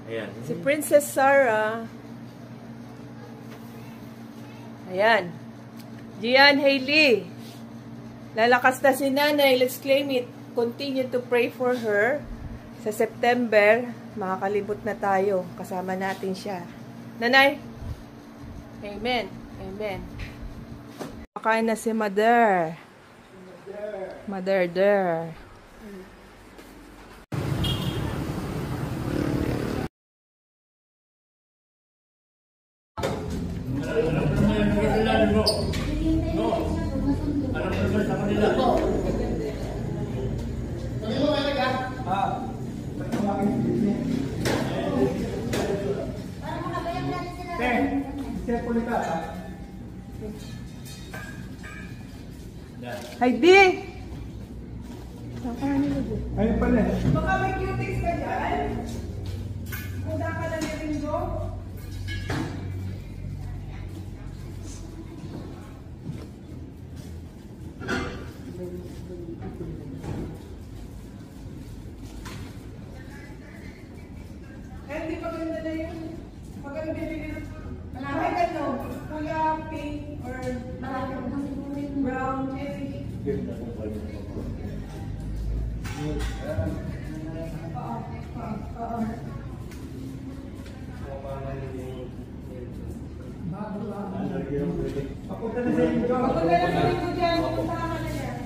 Ayan. Si Princess Sarah. Ayan. Gian Hailey. Lalakas na si nanay. Let's claim it. Continue to pray for her. Sa September, makakalibot na tayo. Kasama natin siya. Nanay? Amen. Amen. Makain na si Mother. Mother there. Heidi! Ayun pala. Baka may cuties ka dyan? Punta ka lang yung ringo? Hindi pa ganda na yun. Pag ano bibigyan kahit ano, kuya pink or brown, cherry. Papunta na sa inyo. Papunta na sa inyo dyan. Papunta ka na dyan.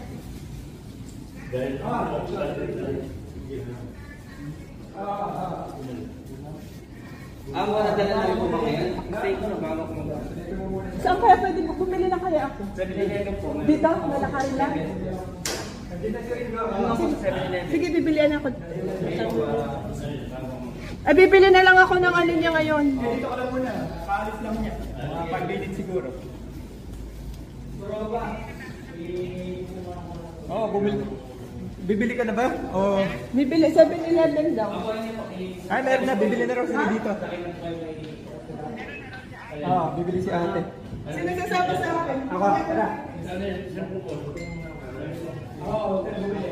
Wala dala na po ba ngayon? Stay ko na bago ko mag- Saan kaya pwede mo? Bumili na kaya ako? 7-Eleven po. Dito? Lalakarin lang? Ano po sa 7-Eleven? Sige, bibilian ako. Ay, bibili na lang ako ng ano niya ngayon. Dito ka lang muna. Paalis lang niya. Pag-minute siguro. Oo, bibili ka na ba? Oo. Bibili, 7-Eleven daw. Ay, meron na. Bibili na raw sila dito. Oo, bibili si ate. Sino sasama sa akin? Ako, tara. Oo, bibili.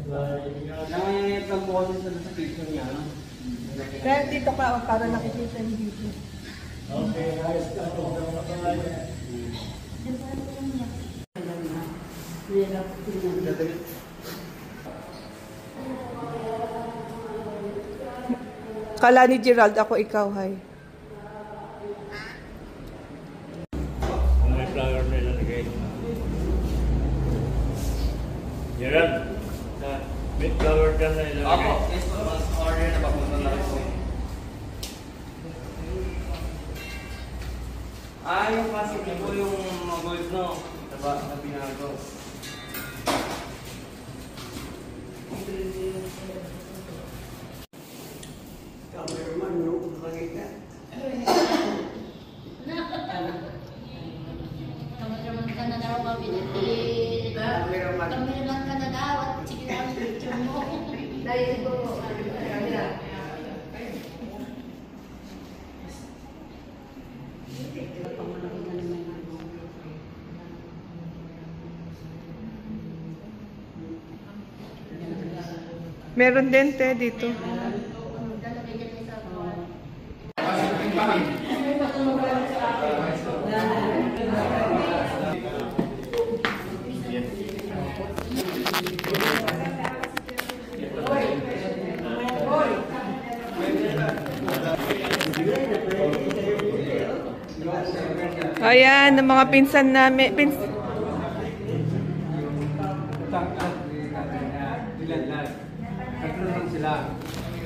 Nangangayat lang po kasi sa picture niya. Kaya dito ka, para nakikita yung dito. Kala ni Gerald, ako ikaw, hay. Kung may flower na ilalagay. Gerald, may flower ka na ilalagay. Ako, yes po. Mas order na papunta na rin po. Yung classic niya po yung gold, no? Diba? Na pinago. Cameraman, no? Nakakita. Kameraman ka na daw, mabilit. Kameraman ka na daw, at sige na ang picture mo. Dahil ko, kamera. Meron din, te, dito. Ayan, ang mga pinsan namin.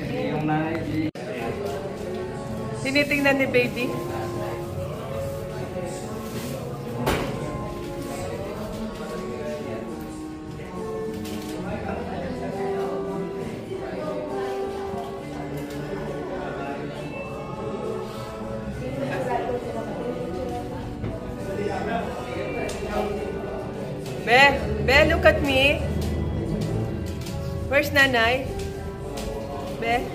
Yung nanay, Tinitingnan ni baby. look at me. Where's Nanay? Be?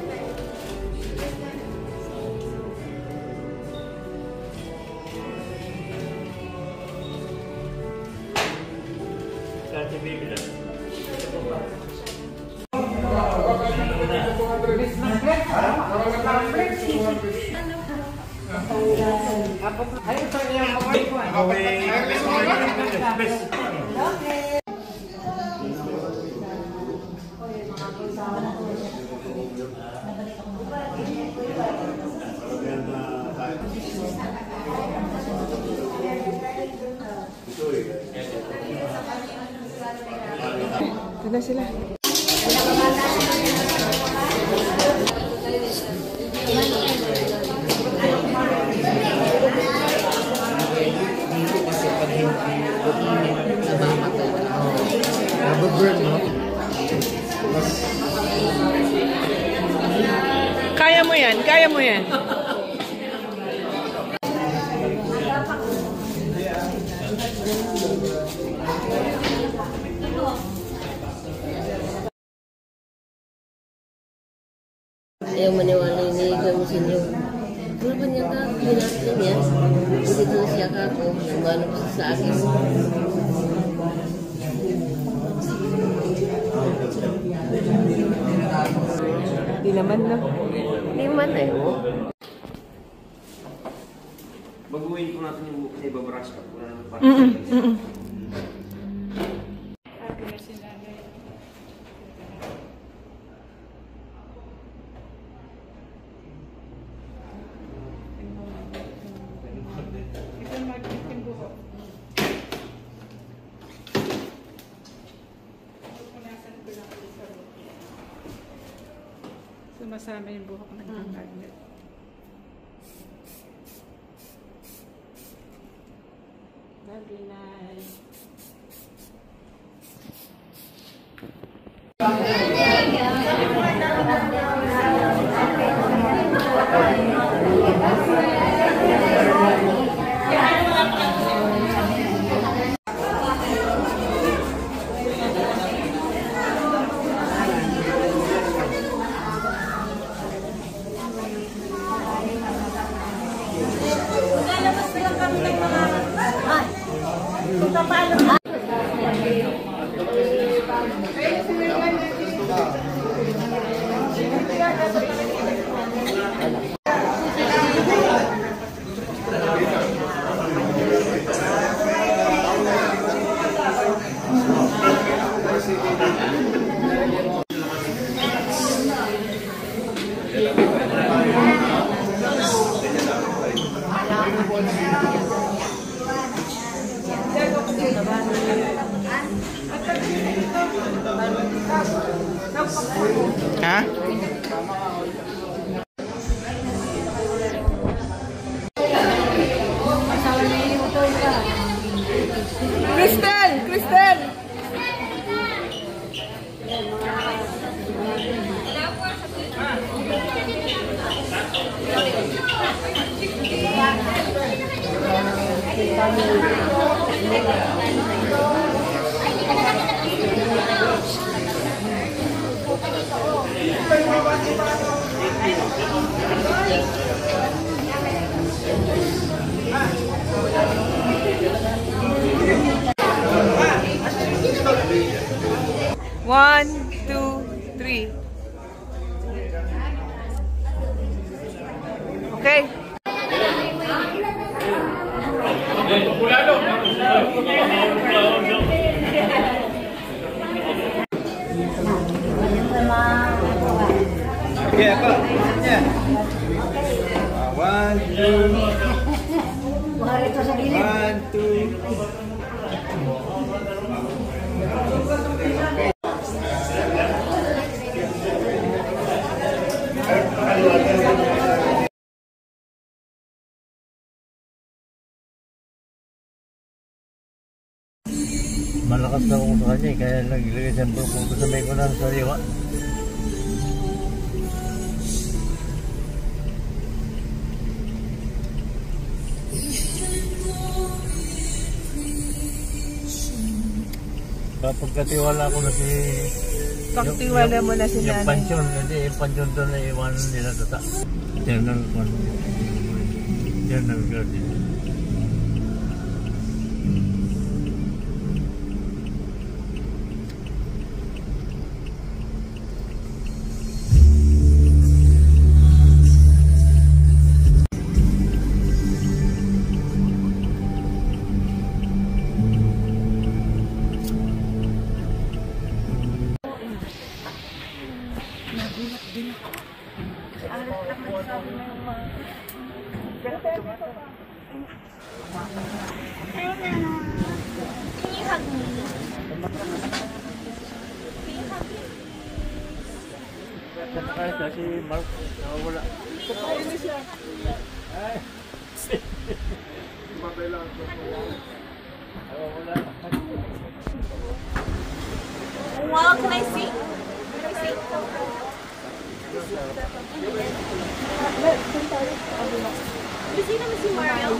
Sa baby lang. Ito na sila. Kaya mo yan, kaya mo yan. Ayaw maniwala yung naigamusin yung ano ba niya ka? Hinatlan niya. Hindi ko siya ka ako. Nagmano ko sa akin. Di naman na. Hindi man eh. Baguhin po natin yung buhok na ibabrush up. Wala naman parang. Sumasama yung buhok ng magnet. Very nice. Ha? Crystal! Crystal! One, two, three. Okay. Okay, apa? Ya. One, two. One, two. Malakas na ako sa kanya eh, kaya naglagay siyang kung gusto may ko ng sariwa. Pagkatiwala ko na si... Pagtiwala mo na si Yung nanay. pansyon, hindi, yung pansyon doon na iwanan nila tata. Yan ang garden. Si Mark, wala. Wow, can I see? Can I see? Busy naman si Mario.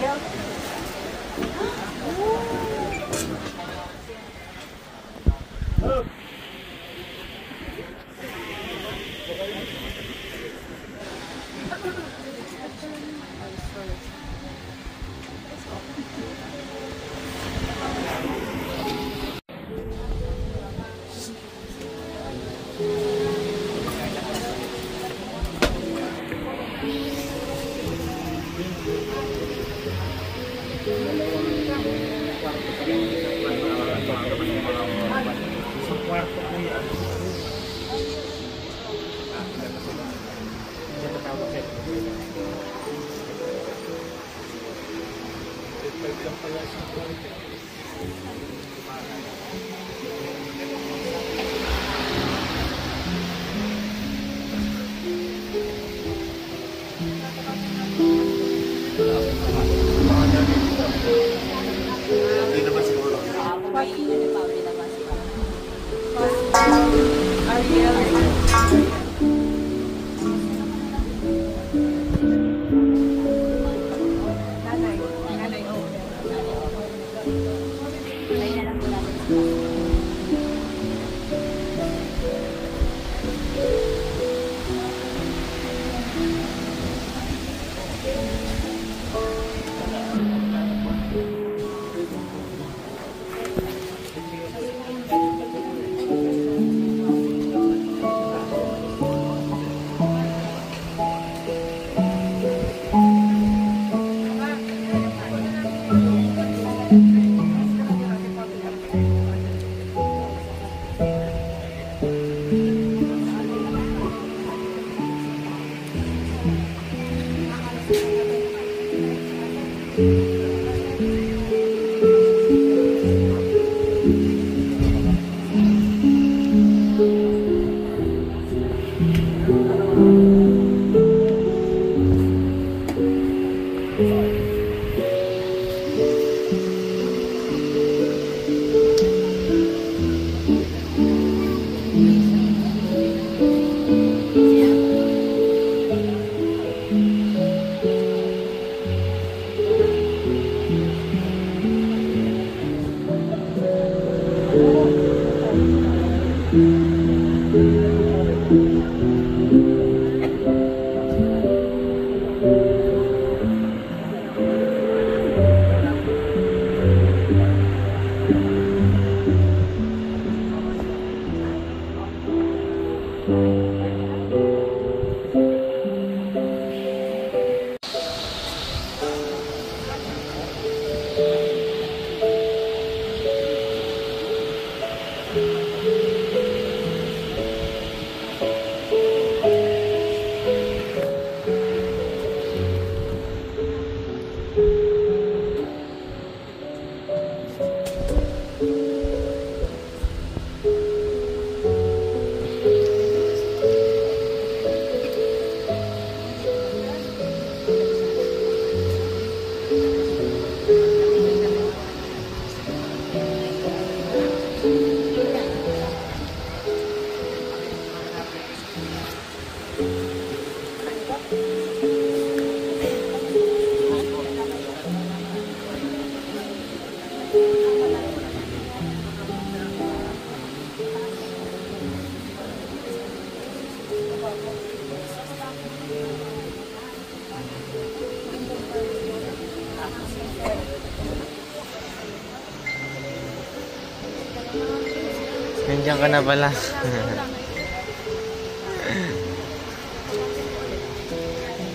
Nandiyan ka na pala.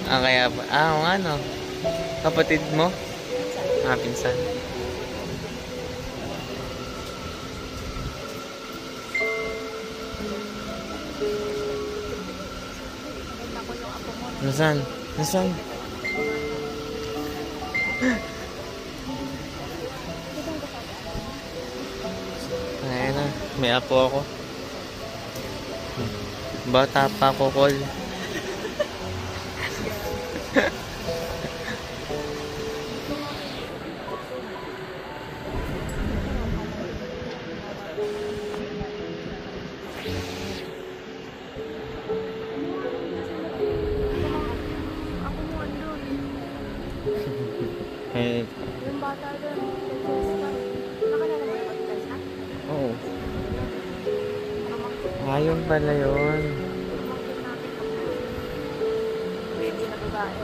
Kaya pa. Oo nga no. Kapatid mo? Pinsan. Nasaan? Nasaan? Ayan na. May apo ako. Bata pa ako, Col. Eh, Yung bata doon, nakalala mo yung podcast, ha? oo. Ayun pala yun. Baby na babae.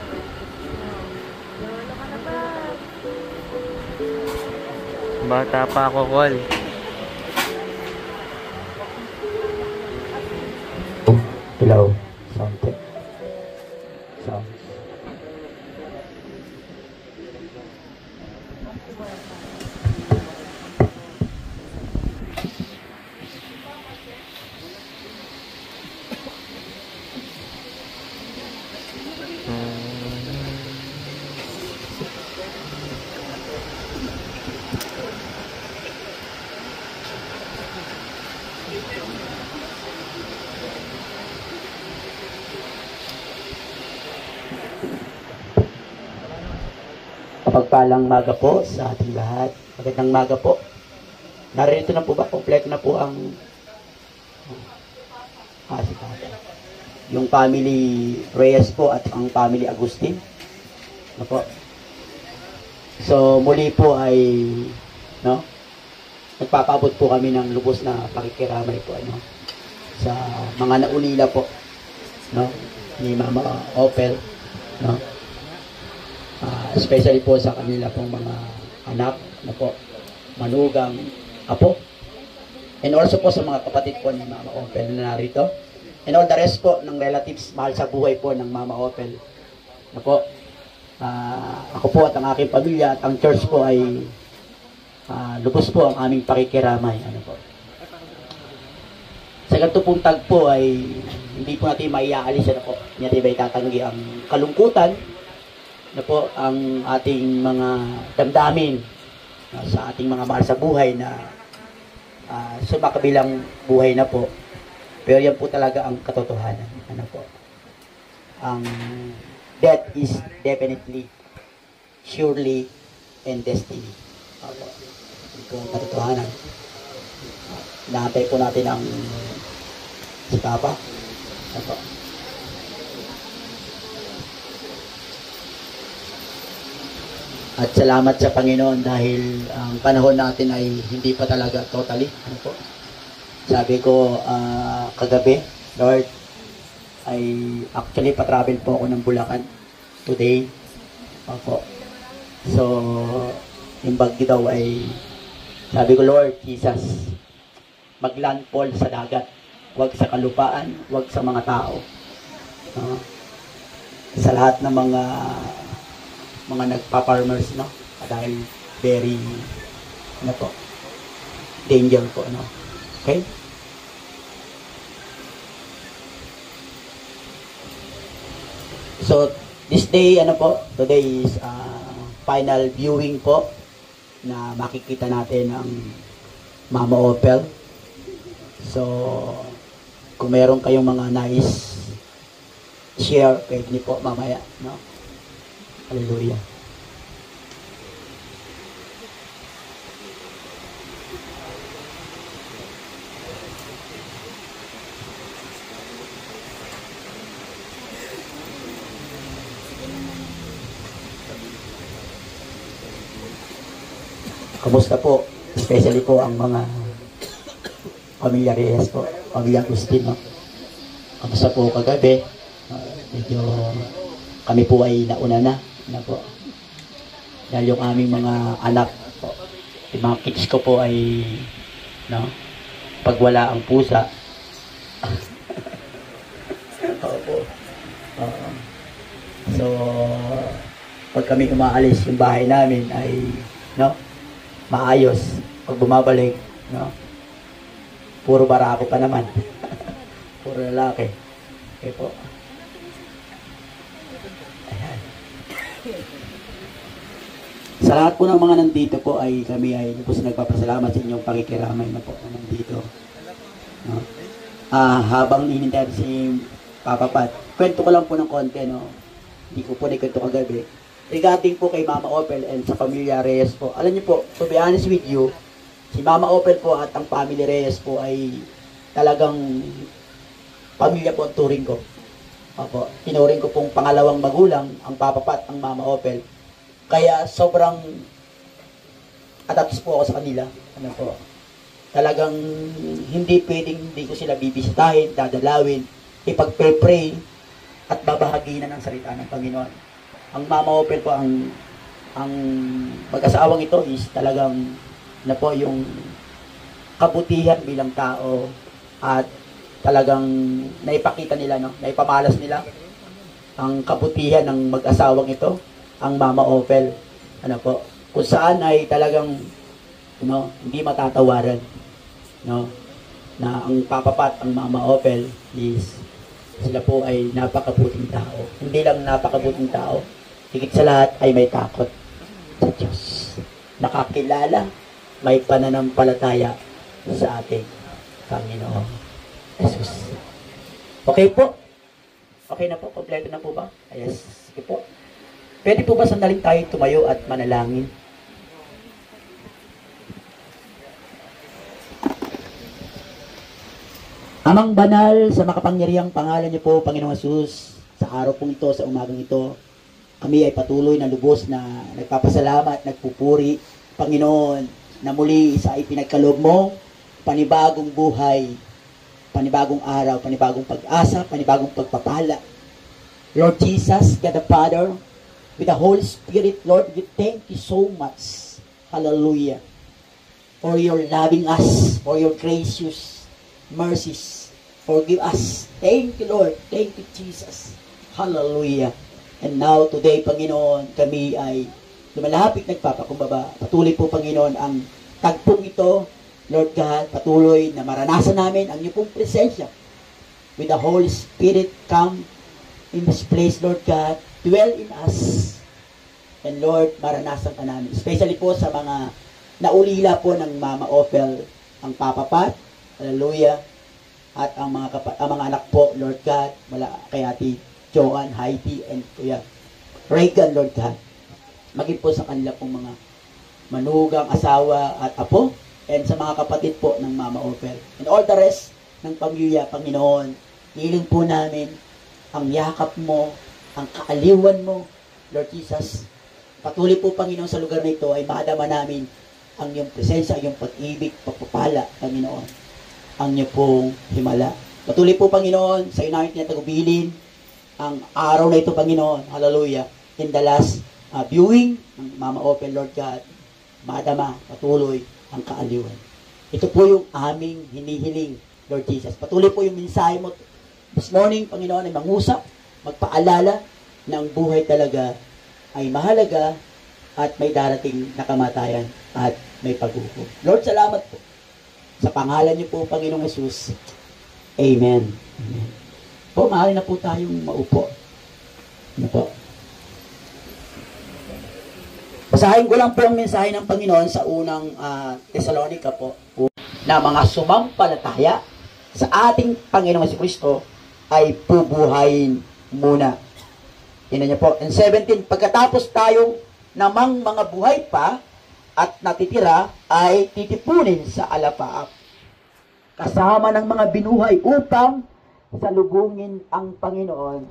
Lolo ka na ba? Bata pa ako, Col. Hello. Sound check. Sound. Pagpalang maga po sa ating lahat. Magandang maga po. Narito na po ba? Kompleto na po ang si Tata. Yung family Reyes po at ang family Agustin. Ano po? So muli po ay nagpapabot po kami ng lubos na pakikiramay po sa mga naulila po ni Mama Opel, especially po sa kanila pong mga anak manugang apo, and also po sa mga kapatid po ni Mama Opel na narito, and all the rest po ng relatives mahal sa buhay po ng Mama Opel ako po at ang aking pamilya at ang church po ay lubos po ang aming pakikiramay sa ganito pong tagpo ay hindi po natin maiaalis hindi natin ba itatanggi ang kalungkutan ang ating mga damdamin sa ating mga mahal sa buhay na sumakabilang buhay na po. Pero yan po talaga ang katotohanan. Ang death is definitely, surely, and destiny. Ito ang katotohanan. Naantay po natin ang si Papa. At salamat sa Panginoon dahil ang panahon natin ay hindi pa talaga totally. Sabi ko kagabi, Lord, ay actually pa-travel po ako ng Bulacan today. So, yung bagyo daw ay, sabi ko, Lord Jesus, maglandfall sa dagat. Huwag sa kalupaan, huwag sa mga tao. Sa lahat ng mga nagpa-farmers, dahil very danger po, okay? So this day today is final viewing po na makikita natin ang Mama Opel. So kung meron kayong mga nice share, pwede niyo po mamaya, Hallelujah. Kamusta po? Especially po ang mga pamilya Reyes po, pamilya Agustin, Kamusta po kagabi? Medyo kami po ay nauna na po. Dahil yung aming mga anak po, yung mga kids ko po ay pag wala ang pusa. Opo. So, pag kami umaalis, yung bahay namin ay, no, maayos. Pag bumabalik, no, puro barako pa naman. Puro lalaki. Okay po. Ayan. Sa lahat po ng mga nandito po ay kami ay po nagpapasalamat sa inyong pakikiramay na po na nandito. No? Habang inintay si Papa Pat, kwento ko lang po ng konti, no? Hindi ko po nagkwento kagabi. Regarding po kay Mama Opel and sa pamilya Reyes po. Alam niyo po, to be honest with you, si Mama Opel po at ang family Reyes po ay talagang pamilya po ang turing ko. Opo, tinuring ko pong pangalawang magulang, ang Papa Pat, ang Mama Opel. Kaya sobrang attached po ako sa kanila. Ano po? Talagang hindi pwedeng hindi ko sila bibisitahin, dadalawin, ipagpe-pray at babahaginan ng salita ng Panginoon. Ang Mama Opel po, ang mag-asawang ito is talagang na po yung kabutihan bilang tao at talagang naipakita nila, no? Naipamalas nila ang kabutihan ng mag-asawang ito, ang Mama Opel. Ano po? Kung saan ay talagang, no, hindi matatawaran, no? Na ang Papa Pat, ang Mama Opel is sila po ay napakabuting tao. Hindi lang napakabuting tao, higit sa lahat ay may takot sa Diyos. Nakakilala, may pananampalataya sa ating Panginoon Jesus. Okay po? Okay na po? Kompleto na po ba? Yes. Okay po. Pwede po ba sandaling tayo tumayo at manalangin? Amang banal, sa makapangyarihang pangalan niyo po, Panginoong Jesus, sa araw pong ito, sa umagang ito, kami ay patuloy na lubos na nagpapasalamat, nagpupuri, Panginoon, na muli sa ipinagkaloob mo, panibagong buhay, panibagong araw, panibagong pag-asa, panibagong pagpapala. Lord Jesus, God the Father, with the Holy Spirit, Lord, we thank you so much. Hallelujah. For your loving us, for your gracious mercies. Forgive us. Thank you, Lord. Thank you, Jesus. Hallelujah. And now, today, Panginoon, kami ay lumalapit, nagpapakumbaba. Patuloy po, Panginoon, ang tagpong ito, Lord God, patuloy na maranasan namin ang iyong pong presensya. With the Holy Spirit, come in this place, Lord God, dwell in us. And Lord, maranasan ka namin. Especially po sa mga naulila po ng Mama Opel, ang Papa Pat, hallelujah, at ang mga anak po, Lord God, mula kay Ate Joanne, Heidi, and Kuya Reagan, Lord God. Maging po sa kanila pong mga manugang asawa at apo, and sa mga kapatid po ng Mama Opel. And all the rest ng pamilya, Panginoon, hiling po namin ang yakap mo, ang kaaliwan mo, Lord Jesus. Patuloy po, Panginoon, sa lugar na ito ay madama namin ang iyong presensya, ang iyong pag-ibig, pagpapala, Panginoon, ang iyong pong himala. Patuloy po, Panginoon, sa inawit niya tagubilin ang araw na ito, Panginoon, hallelujah, in the last viewing ng Mama Opel, Lord God, madama, patuloy ang kaaliwan. Ito po yung aming hinihiling, Lord Jesus. Patuloy po yung mensahe mo this morning, Panginoon, ay mangusap, magpaalala na ang buhay talaga ay mahalaga at may darating na kamatayan at may paghukom. Lord, salamat po. Sa pangalan niyo po, Panginoong Jesus. Amen. Amen. Po, maaari na po tayong maupo. Ano po? Basahin ko lang po ang mensahe ng Panginoon sa unang Thessalonica po, na mga sumampalataya sa ating Panginoong Kristo ay pubuhayin muna. Tingnan niyo po, in 17, pagkatapos tayo namang mga buhay pa at natitira ay titipunin sa alapaap, kasama ng mga binuhay upang salubungin ang Panginoon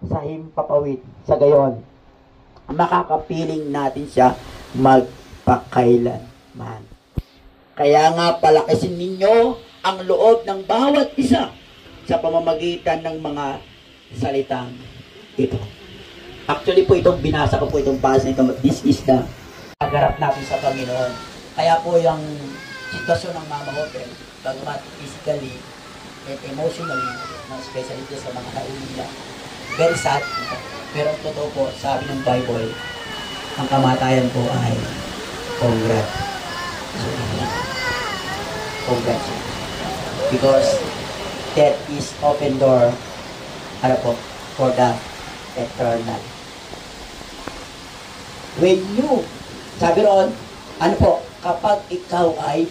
sa himpapawid. Sa gayon, makakapiling natin siya magpakailanman. Kaya nga palakasin ninyo ang loob ng bawat isa sa pamamagitan ng mga salitang ito. Actually po itong binasa ko po itong passage na ito. This is the pagharap natin sa Panginoon. Kaya po yung sitwasyon ng Mama Opel, bagamat physically and emotionally, especially sa mga naulila, very sad. Pero ang totoo po, sabi ng Bible, ang kamatayan po ay congrats. Congrats. Because death is open door, ano po, for the eternal. When you, sabi roon, ano po, kapag ikaw ay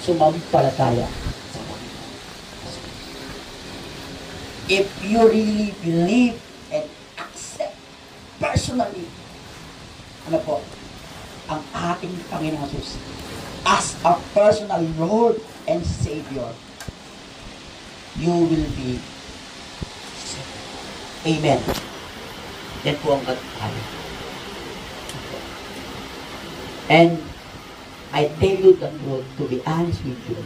sumampalataya sa Panginoon. If you really believe and accept personally, ano po, ang ating Panginoon Jesus as a personal Lord and Savior, you will be saved. Amen. Yan po ang katayo. And I tell you the truth, to be honest with you,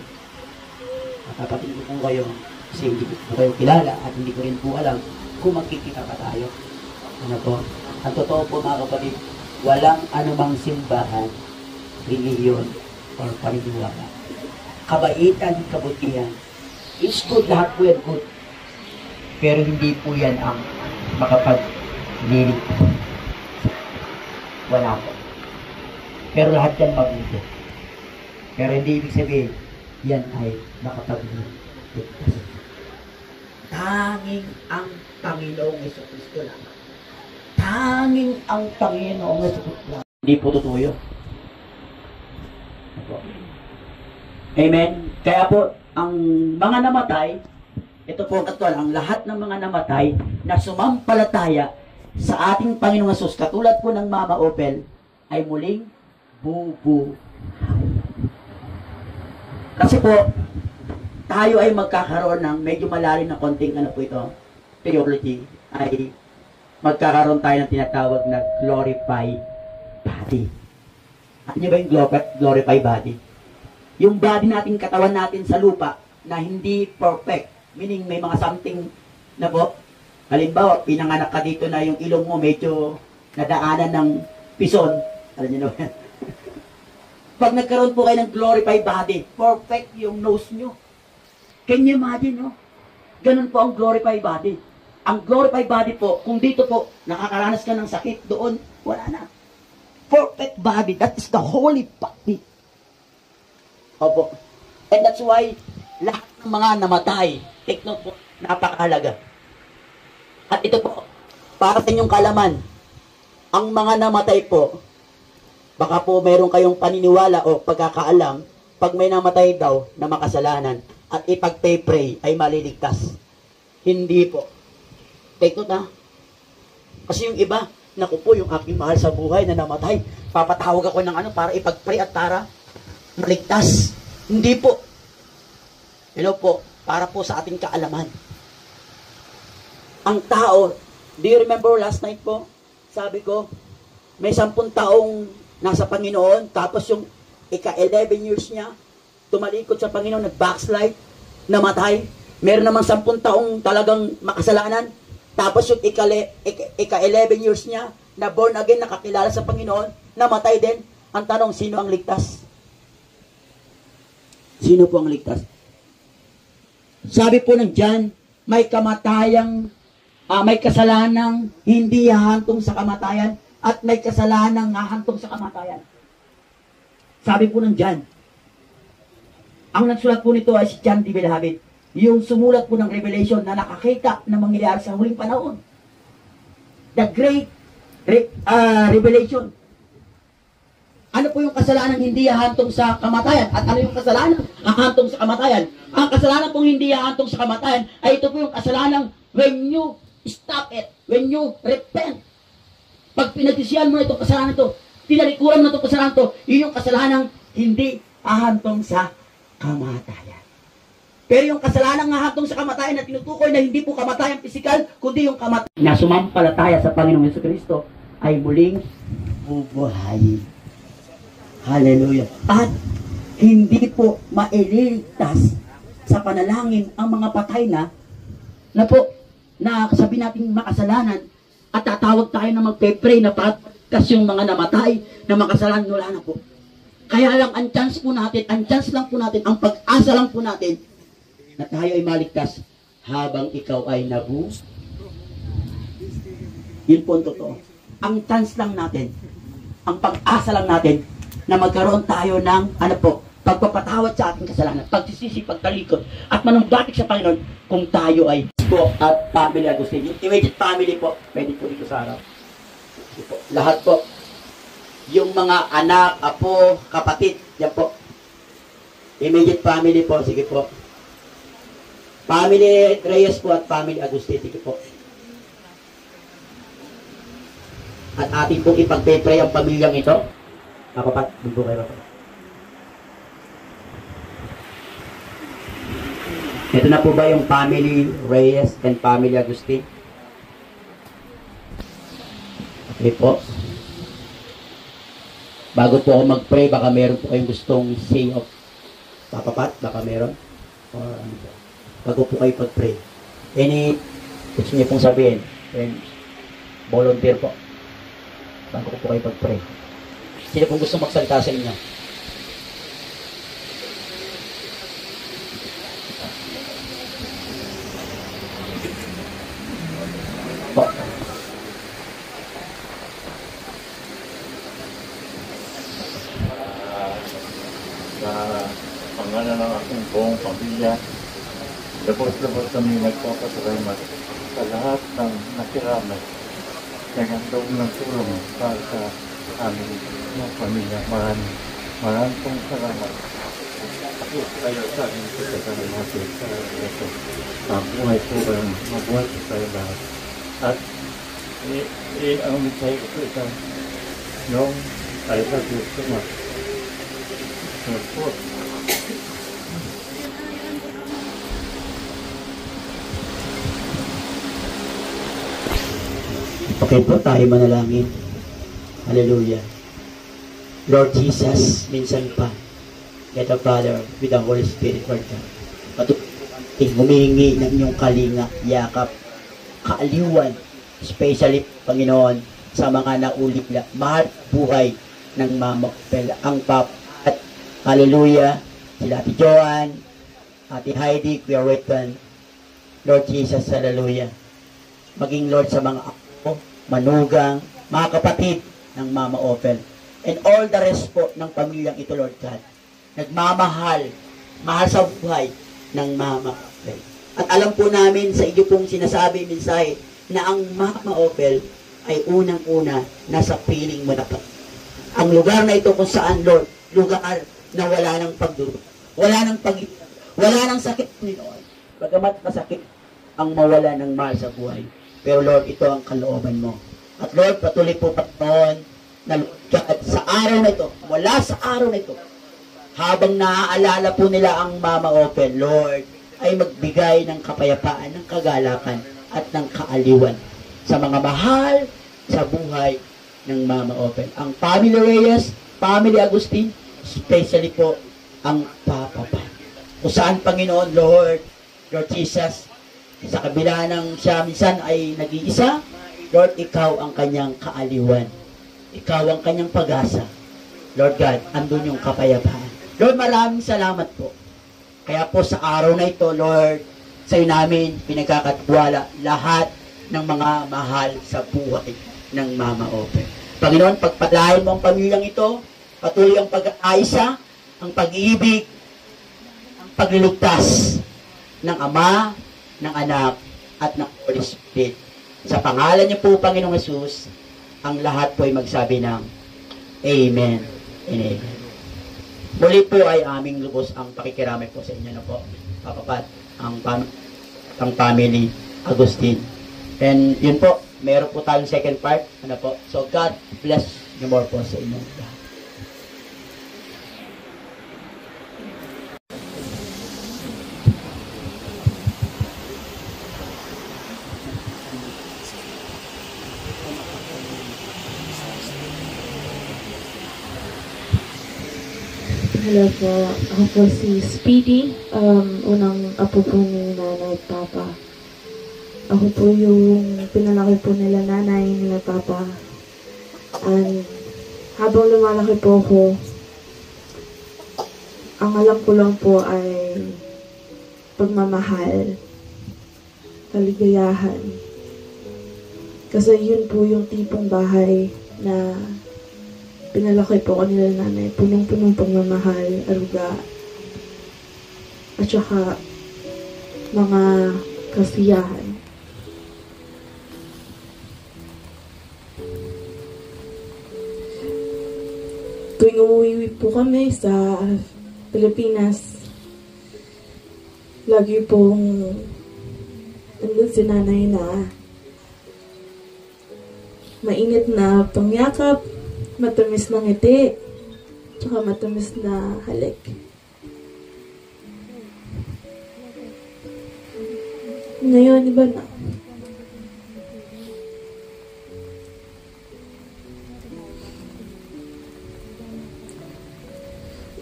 kapatid ko po kayo, kasi hindi ko po kayo kilala at hindi ko rin po alam kung magkikita pa tayo. Ano po? Ang totoo po mga kapatid, walang anumang simbahan, reliyon, or paniniwala. Kabaitan, kabutihan, is good, lahat po yan good. Pero hindi po yan ang makapag-liligtas. Wala po. Pero lahat yan mabuti. Pero hindi ibig sabihin, yan ay makapag-liligtas. Tanging ang Panginoong Jesucristo lang. Tanging ang Panginoong Jesucristo lang. Hindi po totoo yun. Amen? Kaya po, ang mga namatay, ito po ang katulad, ang lahat ng mga namatay na sumampalataya sa ating Panginoong Hesus, katulad po ng Mama Opel, ay muling bubuhay. Kasi po, tayo ay magkakaroon ng medyo malalim na konting ano po ito, theology, ay magkakaroon tayo ng tinatawag na glorified body. Ano ba yung glorified body? Yung body natin, katawan natin sa lupa na hindi perfect. Meaning may mga something na po, halimbawa, pinanganak ka dito na yung ilong mo medyo nadaanan ng pison. Alam niyo na yan? Pag nagkaroon po kayo ng glorified body, perfect yung nose nyo. Can you imagine, no? Ganun po ang glorified body. Ang glorified body po, kung dito po, nakakaranas ka ng sakit, doon, wala na. Perfect body, that is the holy body. Opo. And that's why, lahat ng mga namatay, take note po, napakahalaga. At ito po, para sa inyong kalaman, ang mga namatay po, baka po mayroon kayong paniniwala o pagkakaalam, pag may namatay daw na makasalanan at ipag-pray ay maliligtas. Hindi po. Take note ha. Kasi yung iba, naku po, yung aking mahal sa buhay na namatay, papatawag ako ng ano para ipag-pray at para maligtas. Hindi po. Hello po, para po sa ating kaalaman. Ang tao, do you remember last night po? Sabi ko, may 10 taong nasa Panginoon, tapos yung ika-11 years niya, tumalikod sa Panginoon, nag-backslide, namatay. Meron namang 10 taong talagang makasalanan, tapos yung ika-11 years niya, na born again, nakakilala sa Panginoon, namatay din. Ang tanong, sino ang ligtas? Sino po ang ligtas? Sabi po ng John, may kamatayang, may kasalanang hindi hahantong sa kamatayan, at may kasalanang hahantong sa kamatayan. Sabi po ng John. Ang nagsulat po nito ay si John D. Belhavit. Yung sumulat po ng Revelation na nakakita na mangyayari sa huling panahon. The Great Revelation. Ano po yung kasalanan hindi hahantong sa kamatayan? At ano yung kasalanan hahantong sa kamatayan? Ang kasalanan pong hindi hahantong sa kamatayan ay ito po yung kasalanan when you stop it, when you repent. Pag pinagsisihan mo na itong kasalanan ito, tinalikuran mo na itong kasalanan ito, yun yung kasalanan hindi ahantong sa kamatayan. Pero yung kasalanan nga hantong sa kamatayan na tinutukoy na hindi po kamatayan pisikal, kundi yung kamatayan na sumampalataya sa Panginoong Jesucristo ay muling bubuhayin. Hallelujah. At hindi po maililigtas sa panalangin ang mga patay na po, na sabi natin makasalanan, at tatawag tayo na magpe-pray na pagkas yung mga namatay na makasalanan, wala na po. Kaya lang, ang chance lang po natin, ang pag-asa lang po natin, na tayo ay maligtas habang ikaw ay Yun po ang totoo. Ang chance lang natin, ang pag-asa lang natin, na magkaroon tayo ng, pagpapatawad sa ating kasalanan, pagsisisi, pagtalikod, at manumbalik sa Panginoon kung tayo ay po at family Agustin. Yung immediate family po, pwede po dito sa harap. Lahat po. Yung mga anak, apo, kapatid, yan po. Immediate family po, sige po. Family Reyes po at family Agustin, sige po. At ating pong ipagpe-pray ang pamilyang ito. Kapapat, bundo kayo pa. Ito na po ba yung family Reyes and family Agustin? Okay po. Bago po ako mag-pray, baka meron po kayong gustong say of papapat, baka meron. Or ano po. Bago po kayo pag-pray. Any gusto niyo pong sabihin? And volunteer po. Bago po kayo pag-pray. Sino pong gusto magsalita sa inyo? Po. Sa pangalan ng aking buong pamilya, labos-labos kami nagpapasalamat sa lahat ng nakiramay na gandong ng tulong para sa aming pamilya. Maraming pong salamat. Ako kayo sa aming pagkakaroon natin sa ito. Mabuhay po kayo, mabuhay po kayo lahat. At ang mensahe ko po ito, yung I love you so much. Support. Okay po, tayo manalangin. Hallelujah. Lord Jesus, minsan pa, get the Father with the Holy Spirit, Lord God. Patuloy, humihingi ng inyong kalinga, yakap, kaaliwan, especially, Panginoon, sa mga nauligla, mahal buhay ng Mama Opel, ang Papa, at hallelujah, sila Ate Joanne, Ate Heidi, Kuya Wetton, Lord Jesus, hallelujah. Maging Lord sa mga ako, manugang, mga kapatid ng Mama Opel, and all the rest po ng pamilyang ito, Lord God, nagmamahal, mahal sa buhay ng Mama Opel. At alam po namin sa inyo pong sinasabi, mensahe, na ang Mama Opel ay unang-una nasa piling mo na pa. Ang lugar na ito kung saan, Lord, lugar na wala ng pagdurugo, wala ng wala ng sakit, Panginoon. Bagamat masakit ang mawala ng mahal sa buhay. Pero Lord, ito ang kalooban mo. At Lord, patuloy po Panginoon na at sa araw na ito, wala sa araw na ito, habang naaalala po nila ang Mama Opel, Lord, ay magbigay ng kapayapaan, ng kagalakan, at ng kaaliwan sa mga mahal sa buhay ng Mama Opel. Ang family Reyes, family Agustin, especially po ang Papa. Kung saan, Panginoon, Lord Jesus, sa kabila ng siya minsan ay nag-iisa, Lord, ikaw ang kanyang kaaliwan. Ikaw ang kanyang pag-asa. Lord God, andun yung kapayapaan. Lord, maraming salamat po. Kaya po sa araw na ito, Lord, sa'yo namin pinagkakatiwala lahat ng mga mahal sa buhay ng Mama Opel. Panginoon, pagpalain mo ang pamilyang ito, patuloy ang pag-aaysa, ang pag-ibig, ang pagliligtas ng Ama, ng Anak, at ng Holy Spirit. Sa pangalan niyo po, Panginoong Jesus, ang lahat po ay magsabi ng Amen and Amen. Muli po ay aming lubos ang pakikiramay po sa inyo na po, Papapat, ang family Agustin. And yun po, meron po tayong second part. Ano po? So God bless you more po sa inyo. Hello po, ako po si Speedy, unang apo po ni Nanay at Papa. Ako po yung pinalaki po nila Nanay, nila Papa. And habang lumalaki po ako, Ang alam ko lang po ay pagmamahal, kaligayahan. Kasi yun po yung tipong bahay na pinalaki po ko nila nanay. Punong-punong pagmamahal, aruga, at saka mga kasiyahan. Tuwing umuwi po kami sa Pilipinas, lagi pong nandun si nanay na mainit na pangyakap, matamis na ngiti, tsaka matamis na halik. Ngayon, iba na.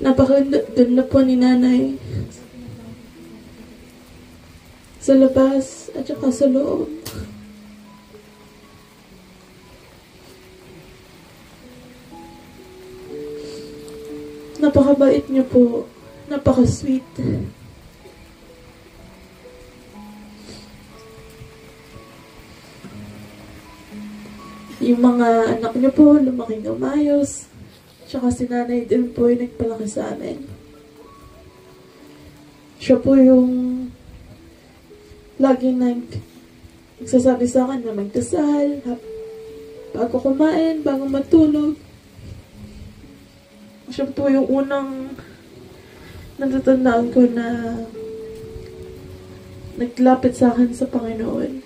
Napakaganda po ni nanay sa labas at saka sa loob. Napakabait niyo po. Napaka-sweet. Yung mga anak niyo po, lumaking umayos. Tsaka si nanay din po yung nagpalaki sa amin. Siya po yung laging nagsasabi sa akin na magdasal, bago kumain, bago matulog. Siya po yung unang natatandaan ko na naglapit sa akin sa Panginoon.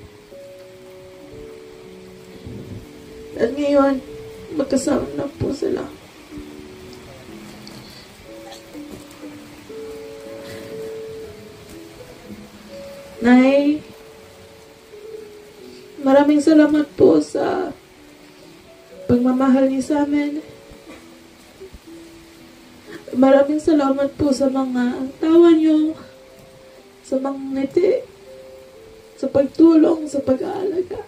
At ngayon, magkasama na po sila. Nay, maraming salamat po sa pagmamahal niyo sa amin. Maraming salamat po sa mga tawa niyo, sa mga ngiti, sa pagtulong, sa pag-aalaga.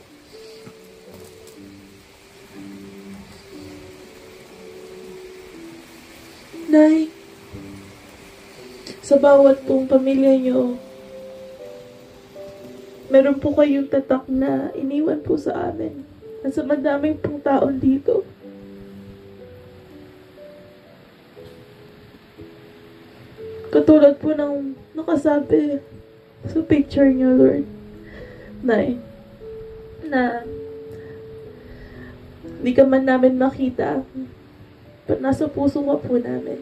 Nay, sa bawat pong pamilya niyo, meron po kayong tatak na iniwan po sa amin. At sa madaming pong taon dito. Katulad po ng nakasabi sa picture niyo, Lord, Nay, na di ka man namin makita, but nasa puso ka po namin.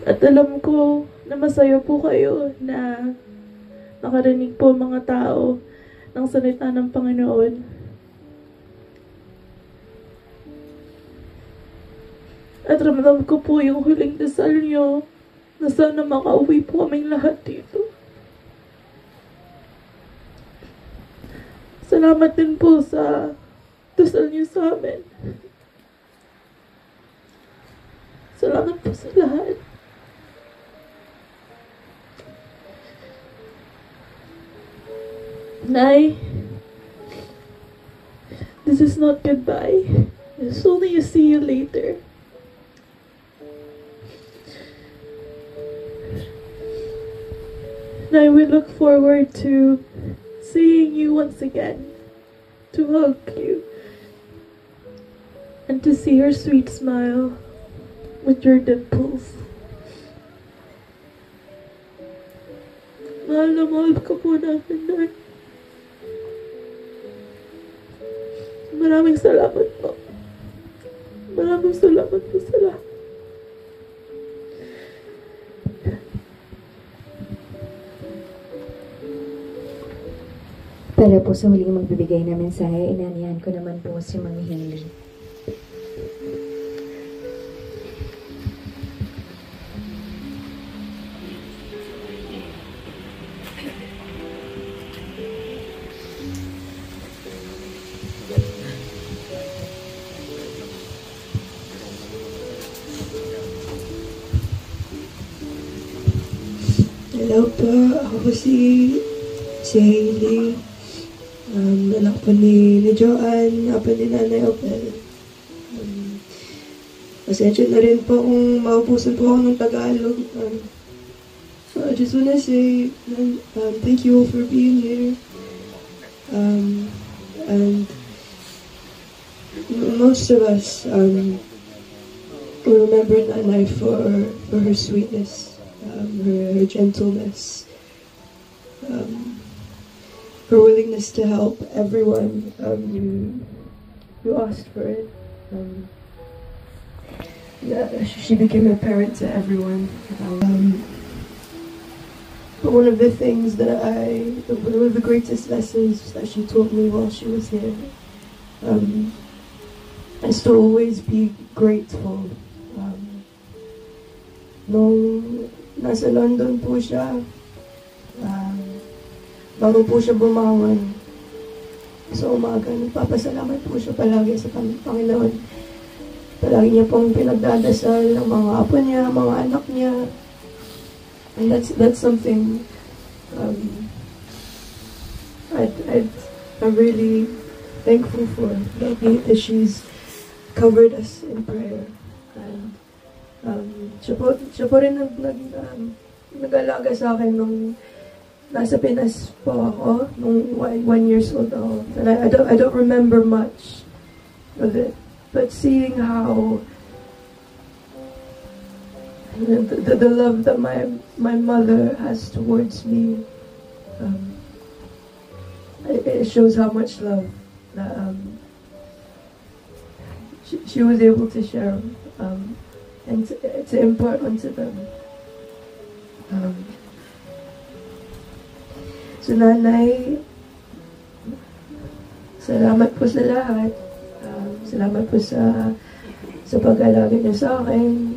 At alam ko na masaya po kayo na nakarinig po mga tao ng salita ng Panginoon. At ramdam ko po yung huling dasal nyo na sana makauwi po kaming lahat dito. Salamat din po sa dasal nyo sa amin. Salamat po sa lahat. Nay, this is not goodbye. It's only a see you later. Nay, we look forward to seeing you once again, to hug you, and to see your sweet smile with your dimples. Mahal na mahal ka po namin, Nay. Maraming salamat po. Maraming salamat po sa lahat. Para po sa huling magbibigay na mensahe, inanihan ko naman po si Mami Hailey. Hello po, ako si Hailey. Anak po ni Joanne, apo ni Nanay Opel. Pasensya na rin po kung maubusan po ako ng Tagalog. I just wanna say thank you all for being here. And most of us will remember Nanay for her sweetness, her gentleness, her willingness to help everyone who asked for it. She became a parent to everyone. But one of the things that one of the greatest lessons that she taught me while she was here is to always be grateful. Nung nasa London po siya, bago po siya bumangon sa umaga, nagpapasalamat po siya palagi sa Panginoon. Palagi niya pong pinagdadasal ng mga apo niya, mga anak niya. And that's something I'm really thankful for. That she's covered us in prayer. And siya po rin nag-alaga sa akin nung nasa Pinas po ako, nung 1 years old ako. And I don't remember much of it. But seeing how the love that my mother has towards me, it shows how much love that she was able to share and to impart onto them. So Nanay, salamat po sa lahat. Salamat po sa pag-alaga niyo sa akin.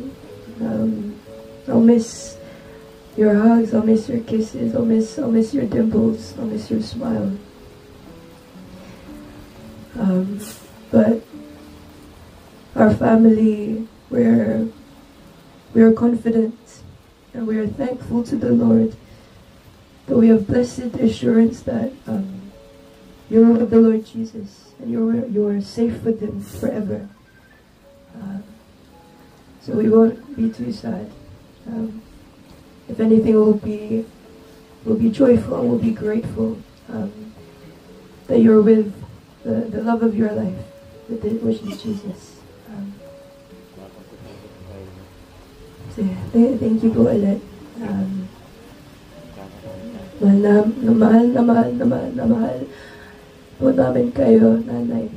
I'll miss your hugs, I'll miss your kisses, I'll miss your dimples, I'll miss your smile. But our family, we are confident and we are thankful to the Lord that we have blessed assurance that you're with the Lord Jesus and you're safe with Him forever. So we won't be too sad. If anything, we'll be joyful and we'll be grateful that you're with the love of your life, which is Jesus. So yeah, thank you po ulit. Mahal po namin kayo, Nanay.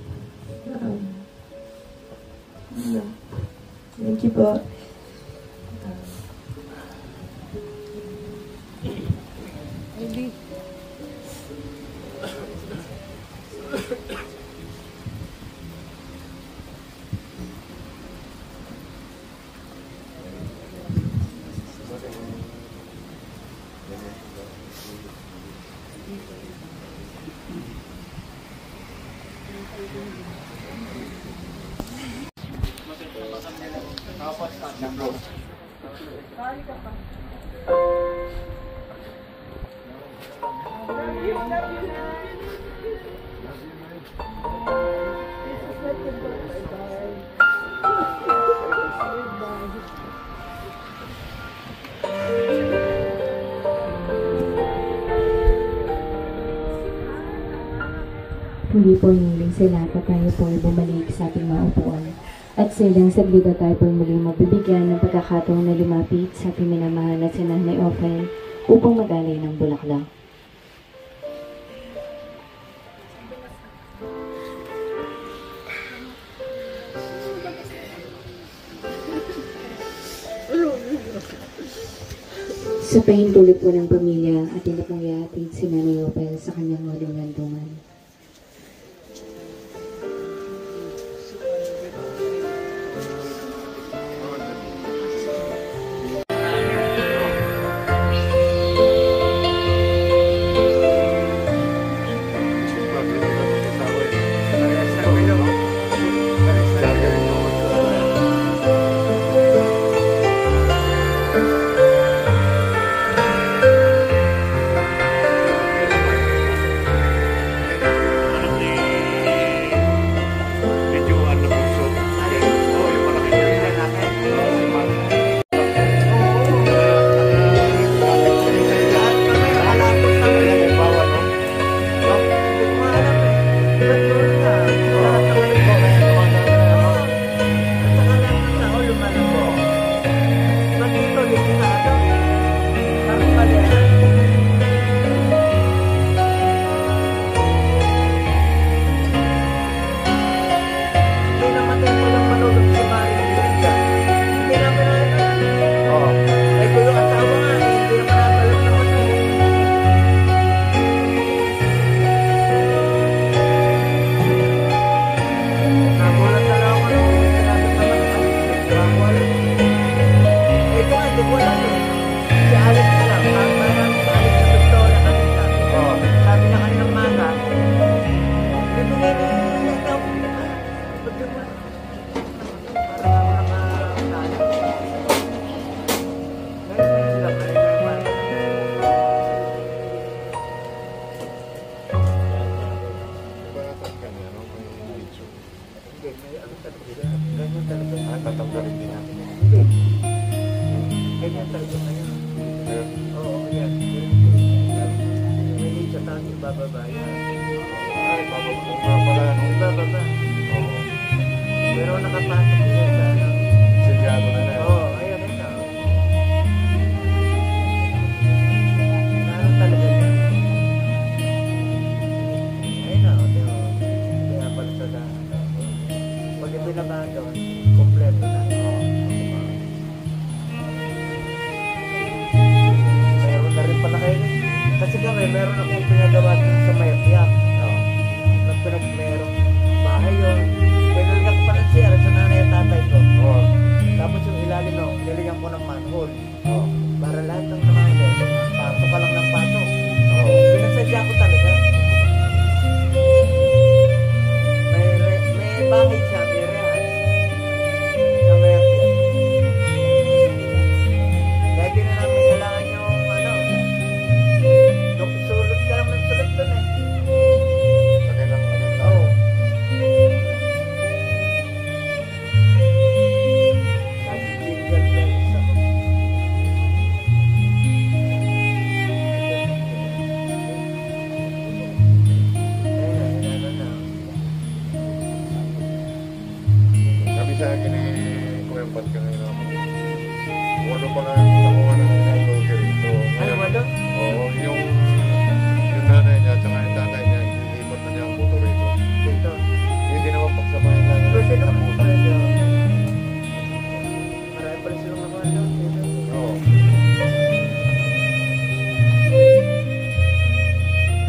Thank you po. Hindi po hiniling sa lahat na tayo po ay bumalik sa ating maupuan. At sa ilang saglit na tayo po muli mabibigyan ng pagkakataon na lumapit sa ating minamahal na si Nanay Ophel upang mag-alay ng bulaklak. Sa pahintulot po ng pamilya, atin na pong ihatid si Nanay Ophel sa kanyang huling handungan. may ano talaga siya. Ganyan talaga. Tatanggalin din natin. Hindi. Ganyan talaga ngayon. Oo, yan. May nicha tayo, ibababa yan. Ay, bababa nga pala. Ibababa. Oo. Pero nakapasok niya sa ano. Silyado na na. Oo, ayan na. Ano talaga niya? Ayun na, kaya pala sa daan. Pag ibinaba doon, kompleto na. Meron na rin pala kayo. Kasi kami, meron akong pinagawa dun sa Mayapya. Merong bahay yun. Pinaligan ko pa ng CR sa nanay at tatay ko. Tapos yung ilalim no, niligan ko ng manhole. Para lahat ng naman pasok ka lang ng pasok. Pinasadya ko talaga. May bahay siya, may rehas. Sa Mayapya. Kaya di na namin kailangan yung ano. Sulot ka lang ng sulot dun eh. Oo. Sabi jingle bells ako. Sabi sa akin Kuya Pat ka ngayon ako. Walo pa nga nakuha ng nalogger ito. Ano ba doon? Oo, yung nanay niya at saka yung tatay niya, ilipat na niya ang motor ito. Dito. Hindi naman pagsabayan lang Pero yung sila nabutan. marami pala silang nakuha doon. Oo.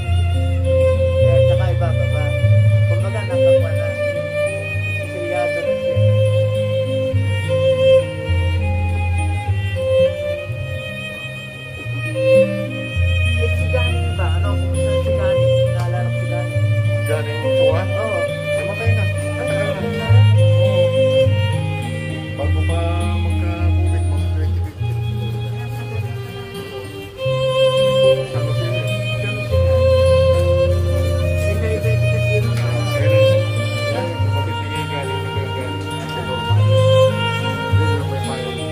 Kaya tsaka ibababa. Kumbaga nakakuha na. Silyado na siya. Eh, si Ganing ba? Ano ang kumusta si Ganing? Naalala ko si Ganing. Diyan yung tuwan? Oo. Namatay na. Ano Tagal ba? na. Oo. Bago pa magka-COVID, mga 2015. Ano siya? Yan, mabibigay galing na galing. Normal. Yun yung may payo. Oo.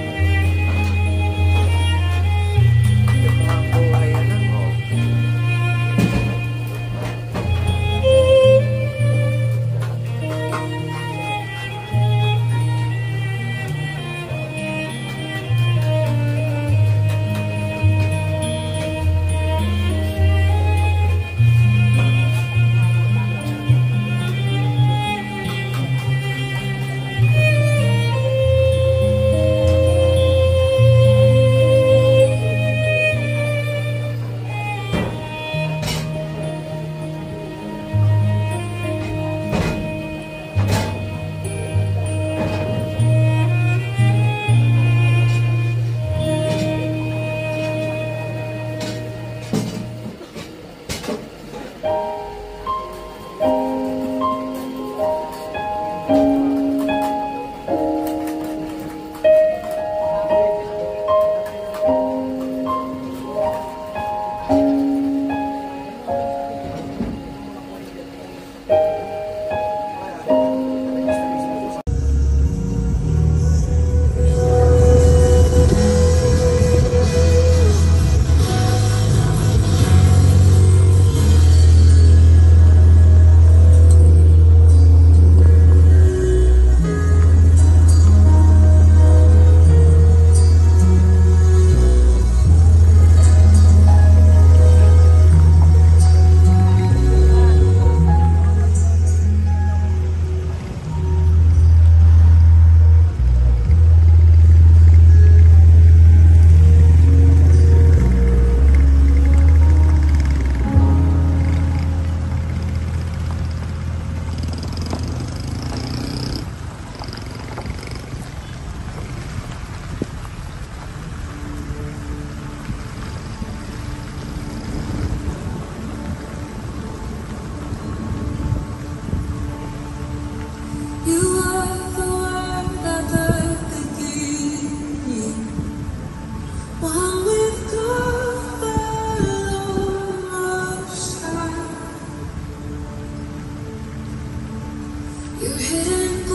You hidden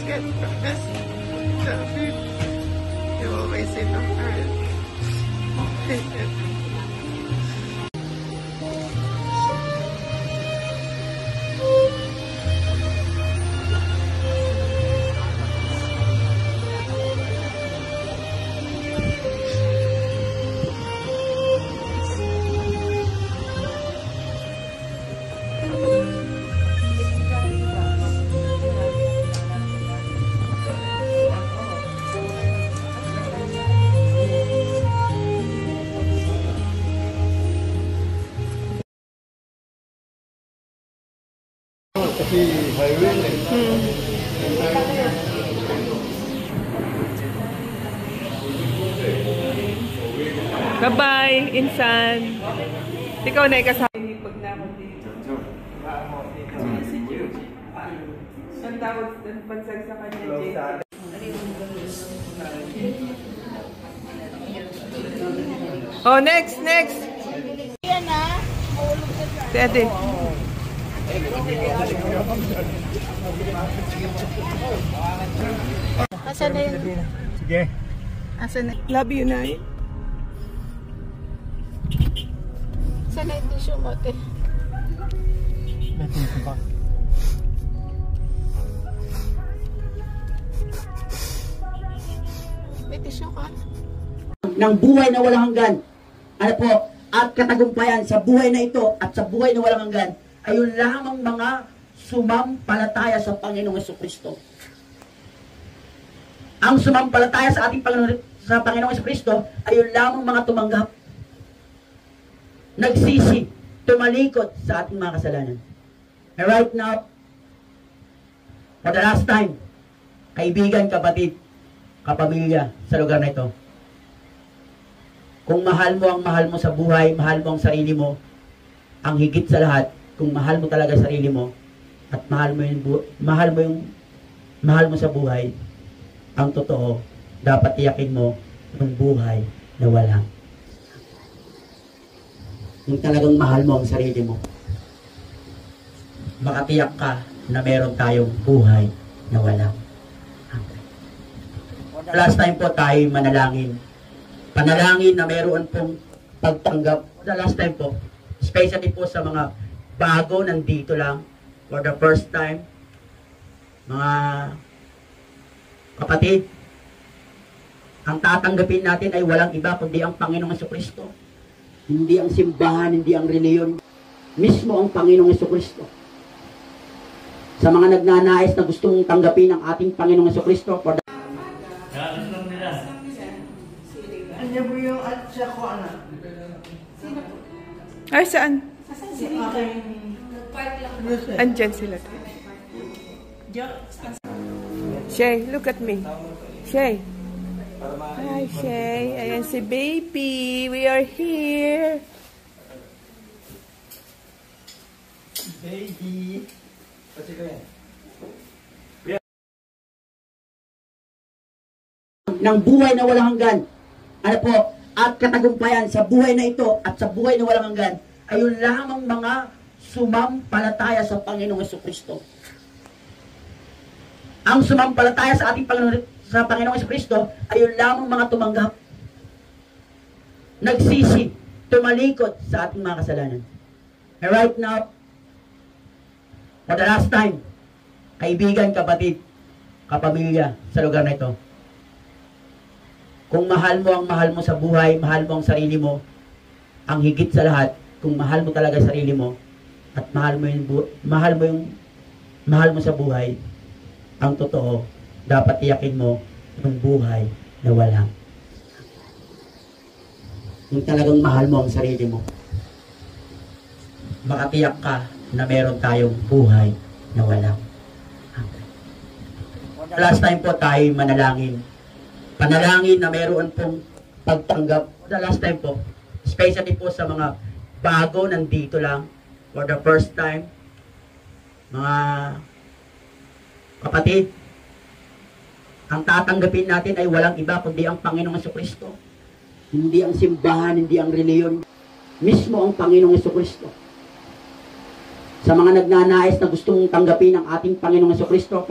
God bless David. You always in the heart. Amen. Kasi highway eh. Bye-bye, Insan. Ikaw na ikasama. Pag na ako dito. Ang tawag ng pansag sa kanya, Jay. Oh, next. Yan na. Tede. Asan na yun? Sige. Asan na? Love you, Nay. Asan na yung tissue mo, te? May tissue ka? Ng buhay na walang hanggan. Ano po? At katagumpayan sa buhay na ito at sa buhay na walang hanggan ay yun lamang mga sumampalataya sa Panginoong Jesucristo. Ang sumampalataya sa ating Panginoong Jesucristo ay yun lamang mga tumanggap, nagsisi, tumalikod sa ating mga kasalanan. And right now, for the last time, kaibigan, kapatid, kapamilya sa lugar na ito, kung mahal mo ang mahal mo sa buhay, mahal mo ang sarili mo, ang higit sa lahat, kung mahal mo talaga sarili mo, at mahal mo sa buhay, ang totoo, dapat tiyakin mo yung buhay na walang. Kung talagang mahal mo ang sarili mo, makatiyak ka na meron tayong buhay na walang. Last time po tayo manalangin. Panalangin na meron pong pagtanggap. The last time po, especially po sa mga bago nandito lang for the first time, mga kapatid, ang tatanggapin natin ay walang iba kundi ang Panginoong Jesucristo. Hindi ang simbahan, hindi ang reliyon. Mismo ang Panginoong Jesucristo. Sa mga nagnanais na gustong tanggapin ang ating Panginoong Jesucristo for the Ano po yung at siya ko, anak? Ay, saan? Si aking... Andyan sila. Shay, look at me. Shay. Hi, Shay. Ayan si baby. We are here. Baby. Kasi ko yan. ng buhay na walang hanggan. Ano po? At katagumpayan sa buhay na ito at sa buhay na walang hanggan ay yun lamang mga sumampalataya sa Panginoong Jesucristo. Ang sumampalataya sa ating Panginoong Jesucristo ay yun lamang mga tumanggap, nagsisi, tumalikod sa ating mga kasalanan. And right now, for the last time, kaibigan, kapatid, kapamilya sa lugar na ito, kung mahal mo ang mahal mo sa buhay, mahal mo ang sarili mo, ang higit sa lahat, kung mahal mo talaga sarili mo, at mahal mo sa buhay, ang totoo, dapat iyakin mo yung buhay na walang. Kung talagang mahal mo ang sarili mo, makatiyak ka na meron tayong buhay na walang. Last time po tayo manalangin. Panalangin na meron pong pagtanggap. The last time po, especially po sa mga bago nandito lang, for the first time, mga kapatid, ang tatanggapin natin ay walang iba kundi ang Panginoong Jesucristo. Hindi ang simbahan, hindi ang reliyon. Mismo ang Panginoong Jesucristo. Sa mga nagnanais na gustong tanggapin ang ating Panginoong Jesucristo,